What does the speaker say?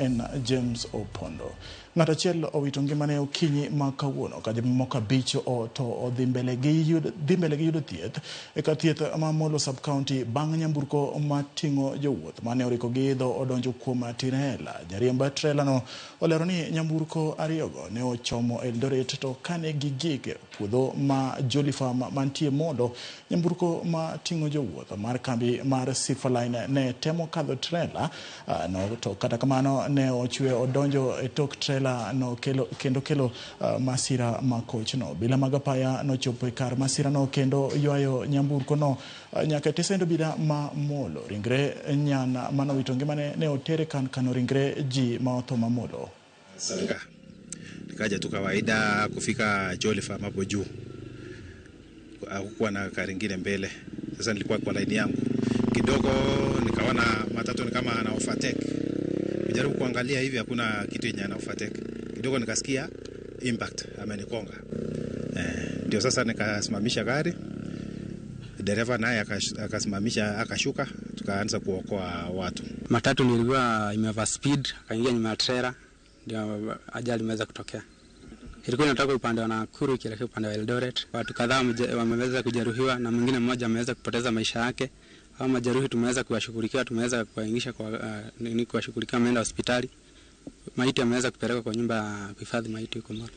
en James Opondo. Ng'ato achiel owito ngimane okinyi ma kawuono ka joma moko abich to dhi mbele gi yudo thieth e kar thieth ma Molo sub county bang' nyamburko mating'o jowuoth mane oriko gi idho odonjo kuom tirela. Jariemb trela no olero ni nyamburko ariyogo ne ochomo Eldoret to kane gigik puodho ma Jolly Farm mantie Molo, nyamburko ma ting'o jowuoth mar kambi mar Sifaline ne temo kadho trela no, to kata kamano ne ochwe odonjo e tok trela no kelo masira makoch no. Bila magapaya no chopo e kar masira no kendo ywayo nyamburko no nyaka tesendo bida ma Molo. Ringre nyana manowito ngimane ne otere kano ringre ji ma otho ma Molo. Nikaja tu kawaida kufika Jolly Farm hapo juu. Hakukuwa na gari lingine mbele. Sasa nilikuwa kwa line yangu. Kidogo nikaona matatu ni kama ana overtake. Nijaribu kuangalia hivi hakuna kitu yenye ana overtake. Kidogo nikasikia impact amenikonga. Ndio sasa nikasimamisha gari. Dereva naye akasimamisha akashuka, tukaanza kuokoa watu. Matatu nilikuwa imeva speed, akaingia nyuma ya trailer, ndio ajali imeweza kutokea. Ilikuwa inatoka upande wa Nakuru ikielekea upande wa Eldoret. Watu kadhaa wameweza kujeruhiwa na mwingine mmoja ameweza kupoteza maisha yake. Hao majeruhi tumeweza kuwashughulikia, tumeweza kuwaingisha kuwashughulikia, wameenda hospitali. Maiti ameweza kupelekwa kwa nyumba ya kuhifadhi maiti huko Molo.